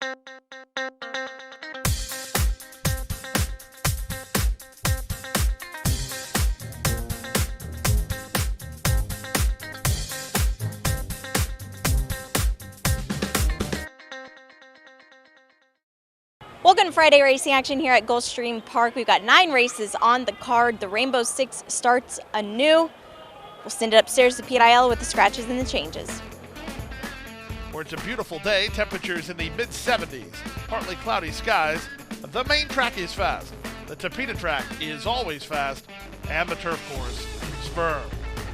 Welcome to Friday racing action here at Gulfstream Park. We've got 9 races on the card. The Rainbow Six starts anew. We'll send it upstairs to Pete Aiello with the scratches and the changes. Where it's a beautiful day, temperatures in the mid-70s, partly cloudy skies. The main track is fast. The Tapeta track is always fast, and the turf course is firm.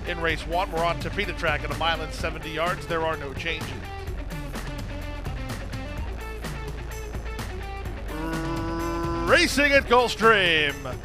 In race 1, we're on Tapeta track at 1 mile and 70 yards. There are no changes. Racing at Gulfstream.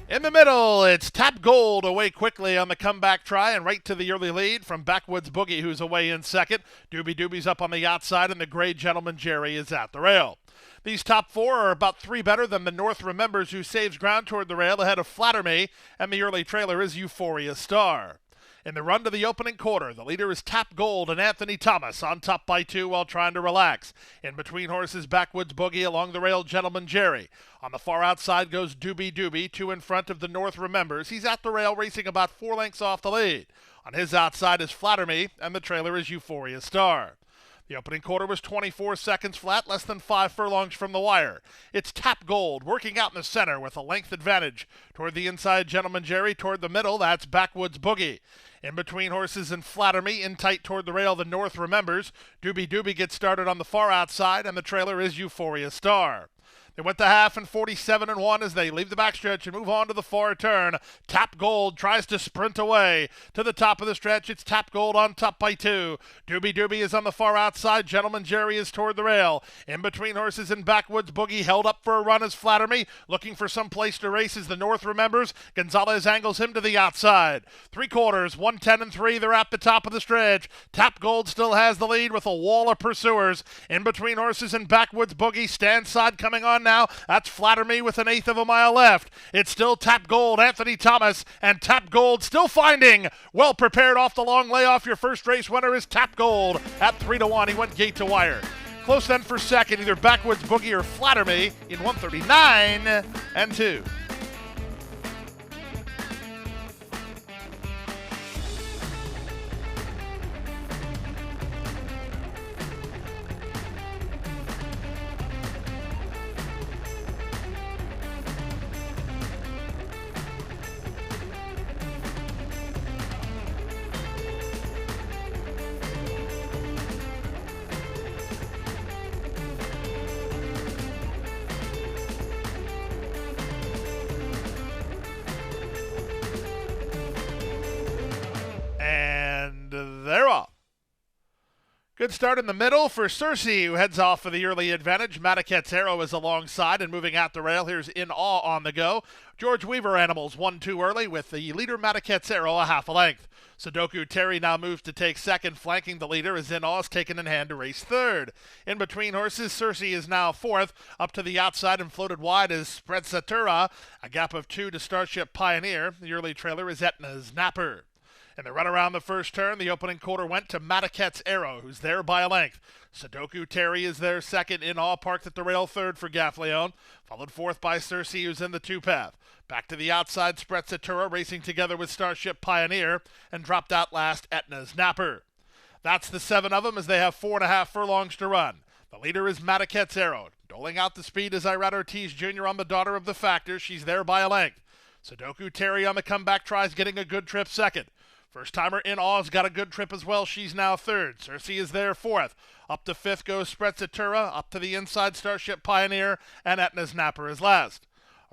In the middle, it's Tap Gold away quickly on the comeback try and right to the early lead from Backwoods Boogie, who's away in second. Doobie Doobie's up on the outside, and the gray Gentleman Jerry is at the rail. These top 4 are about 3 better than the North Remembers, who saves ground toward the rail ahead of Flatter Me, and the early trailer is Euphoria Star. In the run to the opening quarter, the leader is Tap Gold and Anthony Thomas on top by 2 while trying to relax. In between horses, Backwoods Boogie, along the rail, Gentleman Jerry. On the far outside goes Doobie Doobie, 2 in front of the North Remembers. He's at the rail, racing about 4 lengths off the lead. On his outside is Flatter Me, and the trailer is Euphoria Star. The opening quarter was 24 seconds flat, less than 5 furlongs from the wire. It's Tap Gold working out in the center with a length advantage. Toward the inside, Gentleman Jerry. Toward the middle, that's Backwoods Boogie. In between horses and Flatter Me, in tight toward the rail, the North Remembers. Doobie Doobie gets started on the far outside, and the trailer is Euphoria Star. They went to half and 47-1 as they leave the backstretch and move on to the far turn. Tap Gold tries to sprint away to the top of the stretch. It's Tap Gold on top by 2. Doobie Doobie is on the far outside. Gentleman Jerry is toward the rail. In between horses and Backwoods Boogie held up for a run as Flatter Me, looking for some place to race as the North Remembers. Gonzalez angles him to the outside. 3/4, 1:10-3. They're at the top of the stretch. Tap Gold still has the lead with a wall of pursuers. In between horses and Backwoods Boogie, stand side coming on now. That's Flatter Me with 1/8 of a mile left. It's still Tap Gold, Anthony Thomas, and Tap Gold still finding. Well prepared off the long layoff. Your first race winner is Tap Gold at 3-1. He went gate to wire. Close then for second, either Backwoods Boogie or Flatter Me in 1:39-2. And they're off. Good start in the middle for Cersei, who heads off for the early advantage. Mataquette's Arrow is alongside and moving out the rail. Here's In Awe on the go. George Weaver Animals 1-2 early with the leader Mataquette's Arrow a half a length. Sudoku Terry now moves to take second, flanking the leader as In Awe is taken in hand to race third. In between horses, Cersei is now fourth. Up to the outside and floated wide is Sprezzatura, a gap of 2 to Starship Pioneer. The early trailer is Etna's Napper. In the run around the first turn, the opening quarter went to Mataquette's Arrow, who's there by a length. Sudoku Terry is there second. In Awe parked at the rail third for Gaffleone, followed fourth by Cersei, who's in the 2-path. Back to the outside, Sprezzatura racing together with Starship Pioneer, and dropped out last Etna's Napper. That's the 7 of them as they have 4.5 furlongs to run. The leader is Mataquette's Arrow. Doling out the speed is Irad Ortiz Jr. on the Daughter of the Factor. She's there by a length. Sudoku Terry on the comeback tries, getting a good trip second. First-timer In Awe's got a good trip as well. She's now third. Cersei is there fourth. Up to fifth goes Sprezzatura. Up to the inside, Starship Pioneer. And Etna's Napper is last.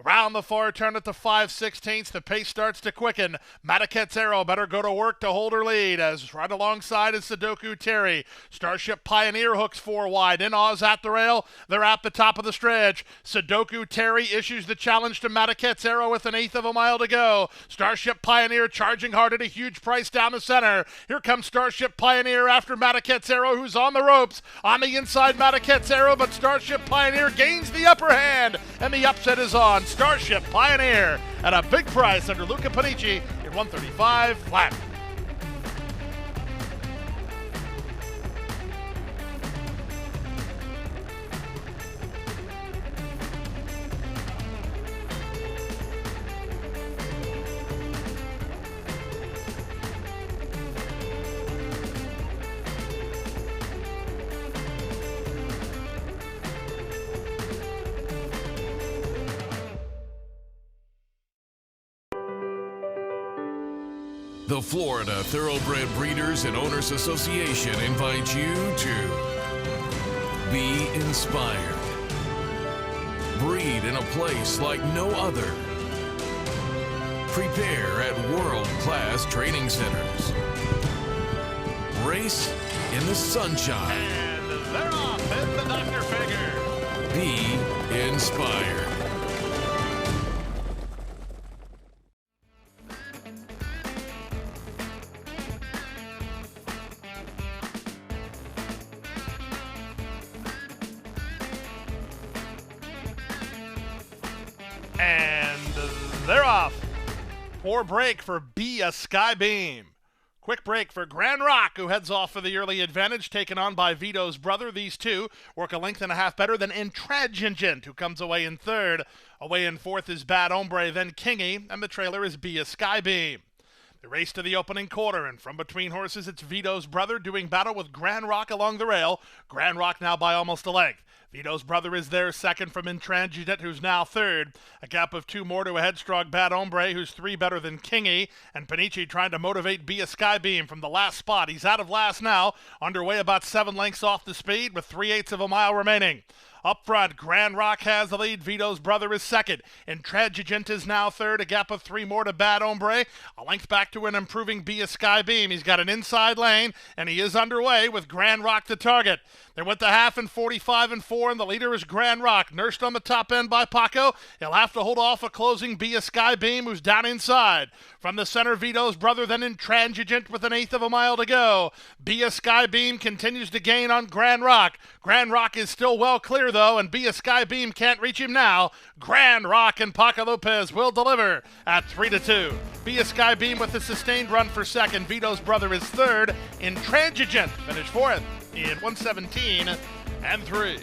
Around the far turn at the 5/16, the pace starts to quicken. Mataquette's Arrow better go to work to hold her lead, as right alongside is Sudoku Terry. Starship Pioneer hooks 4 wide. In Awe's at the rail. They're at the top of the stretch. Sudoku Terry issues the challenge to Mataquette's Arrow with 1/8 of a mile to go. Starship Pioneer charging hard at a huge price down the center. Here comes Starship Pioneer after Mataquette's Arrow, who's on the ropes. On the inside, Mataquette's Arrow, but Starship Pioneer gains the upper hand, and the upset is on. Starship Pioneer at a big price under Luca Panici in 135 flat. The Florida Thoroughbred Breeders and Owners Association invites you to be inspired. Breed in a place like no other. Prepare at world-class training centers. Race in the sunshine. And they're off in the Dr. Figure. Be inspired. And they're off. Poor break for Be a Skybeam. Quick break for Grand Rock, who heads off for the early advantage, taken on by Vito's brother. These two work a length and a half better than Intransigent, who comes away in third. Away in fourth is Bad Hombre, then Kingy, and the trailer is Be a Skybeam. The race to the opening quarter, and from between horses, it's Vito's brother doing battle with Grand Rock along the rail. Grand Rock now by almost a length. Vito's brother is there second from Intransigent, who's now third. A gap of two more to a headstrong Bad Hombre, who's three better than Kingy. And Panici trying to motivate Be a Skybeam from the last spot. He's out of last now, underway about 7 lengths off the speed with 3/8 of a mile remaining. Up front, Grand Rock has the lead. Vito's brother is second. Intransigent is now third. A gap of 3 more to Bad Hombre. A length back to an improving Be a Skybeam. He's got an inside lane, and he is underway with Grand Rock to target. They went the half in 45 and 4, and the leader is Grand Rock, nursed on the top end by Paco. He'll have to hold off a closing Be a Skybeam, who's down inside. From the center, Vito's brother, then Intransigent with 1/8 of a mile to go. Be a Skybeam continues to gain on Grand Rock. Grand Rock is still well clear, though, and Be a Skybeam can't reach him now. Grand Rock and Paco Lopez will deliver at 3-2. Be a Skybeam with a sustained run for second. Vito's brother is third. Intransigent finished fourth in 1:17 and 3.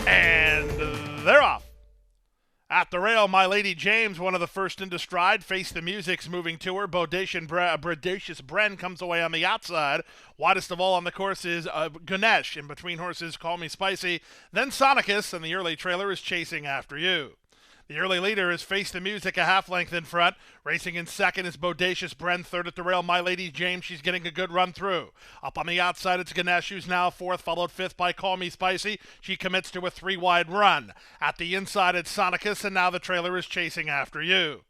And they're off. At the rail, My Lady James, one of the first into stride. Face the Music's moving to her. Bodacious Bren comes away on the outside. Widest of all on the course is Ganesh. In between horses, Call Me Spicy. Then Sonicus, and the early trailer is Chasing After You. The early leader is Face the Music, a half length in front. Racing in second is Bodacious Bren. Third at the rail, My Lady James. She's getting a good run through. Up on the outside, it's Ganesh, who's now fourth, followed fifth by Call Me Spicy. She commits to a 3-wide run. At the inside, it's Sonicus, and now the trailer is Chasing After You.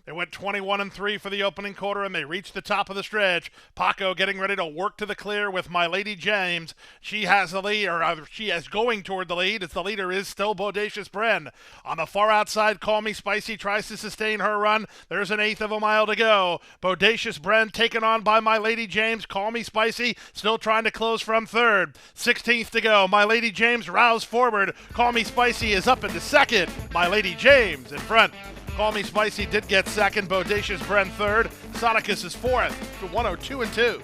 They went 21 and 3 for the opening quarter, and they reached the top of the stretch. Paco getting ready to work to the clear with My Lady James. She has the lead, or she is going toward the lead, as the leader is still Bodacious Bren. On the far outside, Call Me Spicy tries to sustain her run. There's 1/8 of a mile to go. Bodacious Bren taken on by My Lady James. Call Me Spicy still trying to close from third. 16th to go. My Lady James roused forward. Call Me Spicy is up into second. My Lady James in front. Call Me Spicy did get second. Bodacious Bren third. Sonicus is fourth to 102 and 2.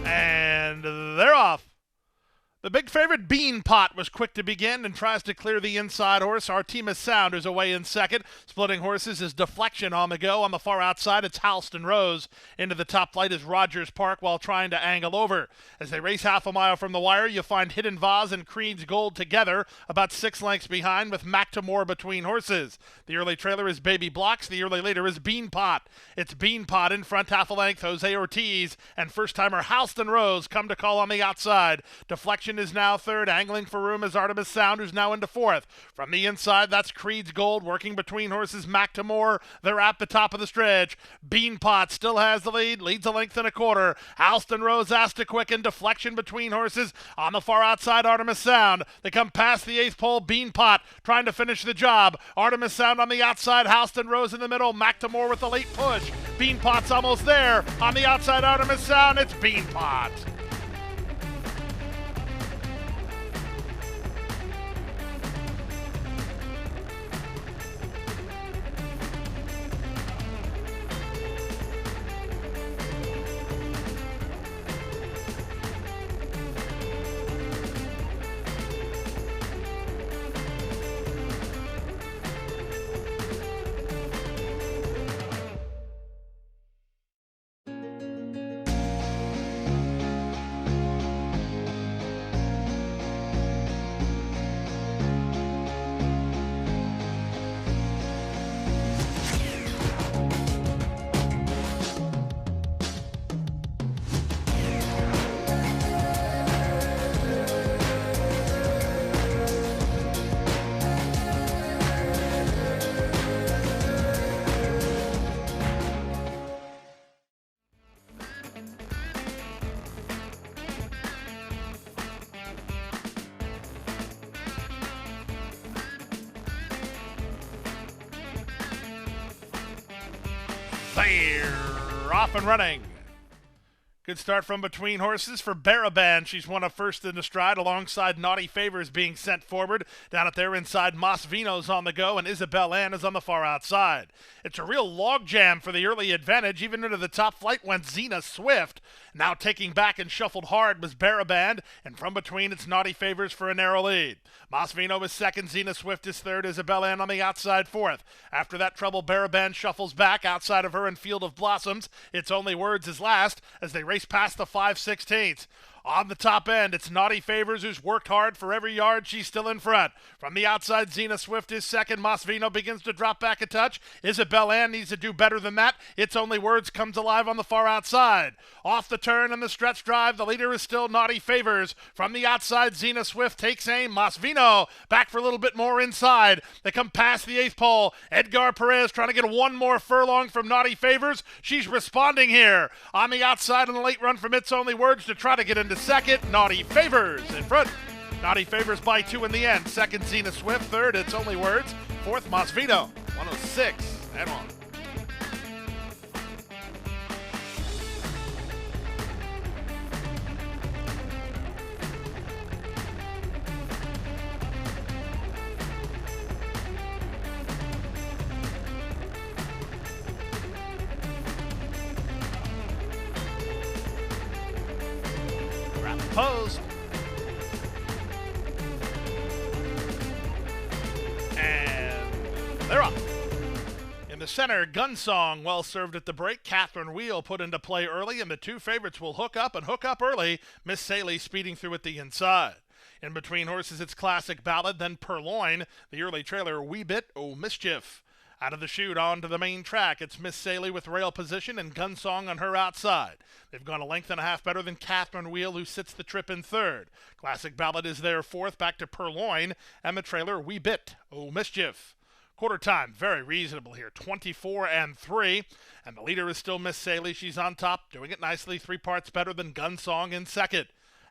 And they're off. The big favorite Bean Pot was quick to begin and tries to clear the inside horse. Artemis Sound is away in second. Splitting horses is Deflection on the go. On the far outside, it's Halston Rose. Into the top flight is Rogers Park while trying to angle over. As they race half a mile from the wire, you find Hidden Vase and Creed's Gold together, about 6 lengths behind with Mactamore between horses. The early trailer is Baby Blocks. The early leader is Bean Pot. It's Bean Pot in front, half a length. Jose Ortiz and first-timer Halston Rose come to call on the outside. Deflection is now now third. Angling for room is Artemis Sound, who's now into fourth. From the inside, that's Creed's Gold, working between horses Mac to Moore. They're at the top of the stretch. Beanpot still has the lead, leads a length and a quarter. Alston Rose asked to quicken, deflection between horses. On the far outside, Artemis Sound. They come past the eighth pole. Beanpot trying to finish the job. Artemis Sound on the outside, Halston Rose in the middle. Mac to Moore with the late push. Beanpot's almost there. On the outside, Artemis Sound, it's Beanpot. They're off and running. Good start from between horses for Baraban. She's won a first in the stride alongside Naughty Favors being sent forward. Down at their inside, Mas Vino's on the go and Isabel Ann is on the far outside. It's a real logjam for the early advantage. Even into the top flight went Zena Swift. Now taking back and shuffled hard was Baraban, and from between it's Naughty Favors for a narrow lead. Mas Vino is second, Zena Swift is third, Isabel Ann on the outside fourth. After that trouble, Baraban shuffles back. Outside of her in Field of Blossoms, It's Only Words is last as they race past the 5/16. On the top end, it's Naughty Favors, who's worked hard for every yard. She's still in front. From the outside, Zena Swift is second. Mas Vino begins to drop back a touch. Isabel Ann needs to do better than that. It's Only Words comes alive on the far outside. Off the turn and the stretch drive, the leader is still Naughty Favors. From the outside, Zena Swift takes aim. Mas Vino back for a little bit more inside. They come past the eighth pole. Edgar Perez trying to get one more furlong from Naughty Favors. She's responding here. On the outside in the late run from It's Only Words to try to get into second. Naughty Favors in front. Naughty Favors by 2 in the end. Second, Zena Swift. Third, It's Only Words. Fourth, Mas Vino. 106 and 1. Post. And they're off. In the center, Gunsong, well served at the break. Catherine Wheel put into play early, and the two favorites will hook up and hook up early. Miss Saley speeding through at the inside. In between horses, it's Classic Ballad, then Purloin. The early trailer, Wee Bit O' Mischief. Out of the chute onto the main track, it's Miss Saley with rail position and Gunsong on her outside. They've gone a length and a half better than Catherine Wheel, who sits the trip in third. Classic Ballad is there fourth, back to Purloin, and the trailer, Wee Bit O' Mischief. Quarter time, very reasonable here, 24 and 3, and the leader is still Miss Saley. She's on top, doing it nicely, 3 parts better than Gunsong in second.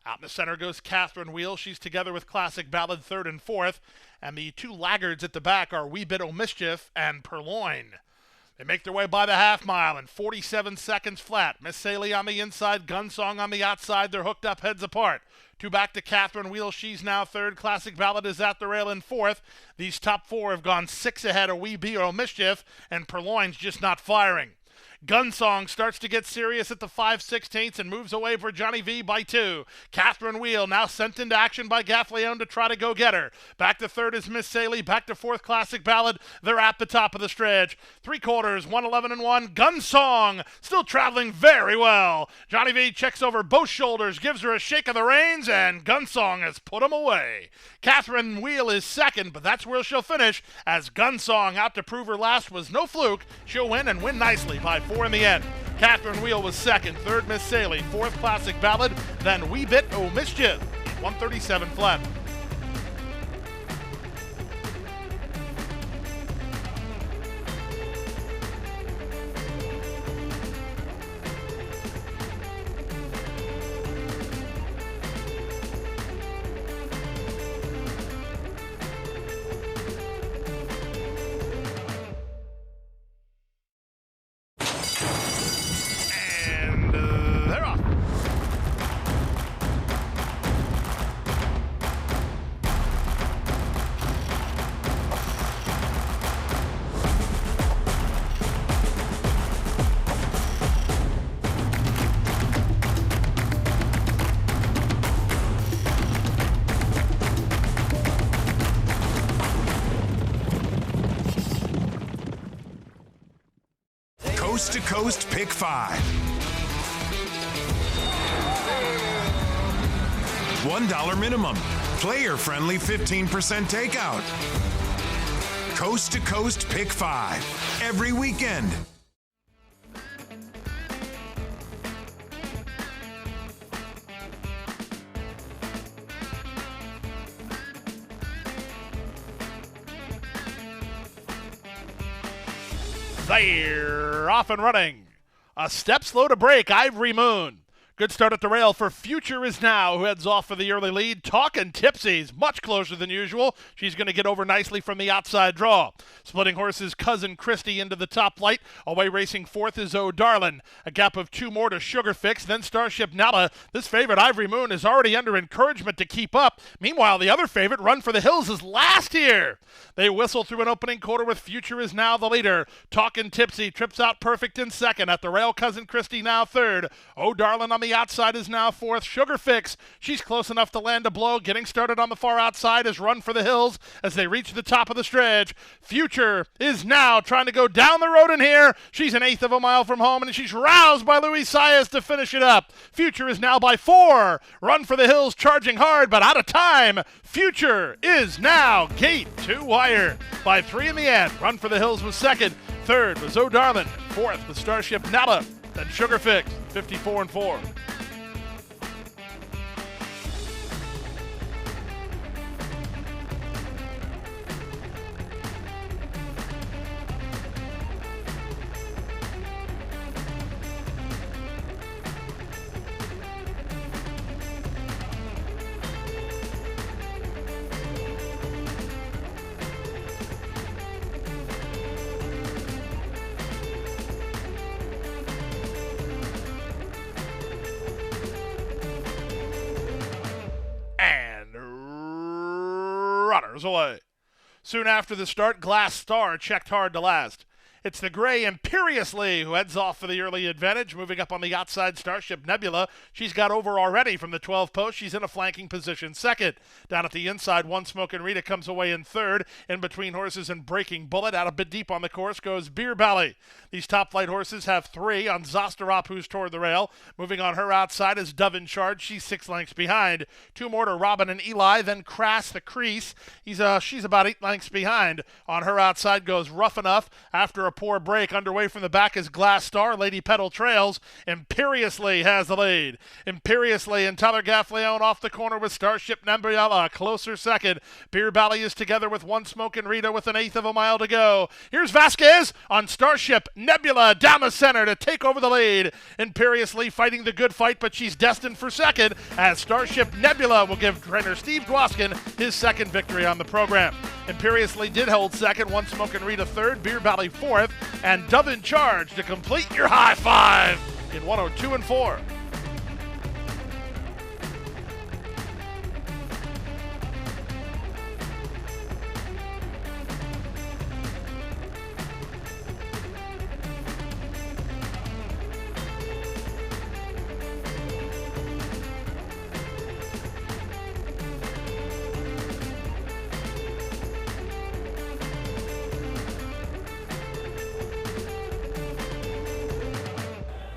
Out in the center goes Catherine Wheel. She's together with Classic Ballad third and fourth. And the two laggards at the back are Wee Bit O' Mischief and Purloin. They make their way by the half mile in 47 seconds flat. Miss Saley on the inside, Gunsong on the outside. They're hooked up heads apart. 2 back to Catherine Wheel. She's now third. Classic Ballad is at the rail in fourth. These top 4 have gone 6 ahead of Wee Bit O' Mischief, and Purloin's just not firing. Gunsong starts to get serious at the 5/16 and moves away for Johnny V by 2. Catherine Wheel now sent into action by Gaffleone to try to go get her. Back to third is Miss Saley. Back to fourth, Classic Ballad. They're at the top of the stretch. 3 quarters, 111 and 1. Gunsong still traveling very well. Johnny V checks over both shoulders, gives her a shake of the reins, and Gunsong has put him away. Catherine Wheel is second, but that's where she'll finish, as Gunsong, out to prove her last was no fluke. She'll win and win nicely by 4 in the end. Catherine Wheel was second, third Miss Saley, fourth Classic Ballad, then Wee Bit O' Mischief. 137 flat. They're off. Coast to Coast Pick 5. $1 minimum. Player-friendly 15% takeout. Coast to Coast Pick 5. Every weekend. They're off and running. A step slow to break, Ivory Moon. Good start at the rail for Future Is Now, who heads off for the early lead. Talkin' Tipsy's much closer than usual. She's going to get over nicely from the outside draw. Splitting horses, Cousin Christie into the top flight. Away racing fourth is O'Darlin. A gap of 2 more to Sugar Fix, then Starship Nala. This favorite, Ivory Moon, is already under encouragement to keep up. Meanwhile, the other favorite, Run for the Hills, is last here. They whistle through an opening quarter with Future Is Now the leader. Talkin' Tipsy trips out perfect in second. At the rail, Cousin Christie now third. O'Darlin on the outside is now fourth. Sugar Fix, she's close enough to land a blow. Getting started on the far outside is Run for the Hills as they reach the top of the stretch. Future Is Now trying to go down the road in here. She's an eighth of a mile from home, and she's roused by Luis Saez to finish it up. Future Is Now by 4. Run for the Hills charging hard, but out of time. Future Is Now gate to wire by 3 in the end. Run for the Hills was second. Third was O'Darlin. Fourth was Starship Nala. Then Sugar Fix, 54-4. Runners away. Soon after the start, Glass Star checked hard to last. It's the gray Imperiously who heads off for the early advantage. Moving up on the outside, Starship Nebula. She's got over already from the 12 post. She's in a flanking position second. Down at the inside, One Smokin' Rita comes away in third. In between horses and Breaking Bullet. Out a bit deep on the course goes Beer Belly. These top flight horses have 3 on Zosterop, who's toward the rail. Moving on her outside is Dove in Charge. She's 6 lengths behind. 2 more to Robin and Eli. Then Crass the Crease. She's about 8 lengths behind. On her outside goes Rough Enough. After a poor break, underway from the back is Glass Star. Lady Petal trails. Imperiously has the lead. Imperiously and Tyler Gaffleone off the corner with Starship Nebula. Closer second. Beer Valley is together with One Smokin' Rita with an eighth of a mile to go. Here's Vasquez on Starship Nebula down the center to take over the lead. Imperiously fighting the good fight, but she's destined for second as Starship Nebula will give trainer Steve Dwoskin his second victory on the program. Imperiously did hold second, One Smokin' Rita third, Beer Valley fourth, and Dove in Charge to complete your high five in 102-4.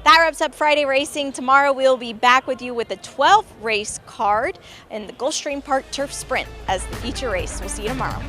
That wraps up Friday racing. Tomorrow we'll be back with you with a 12th race card in the Gulfstream Park Turf Sprint as the feature race. We'll see you tomorrow.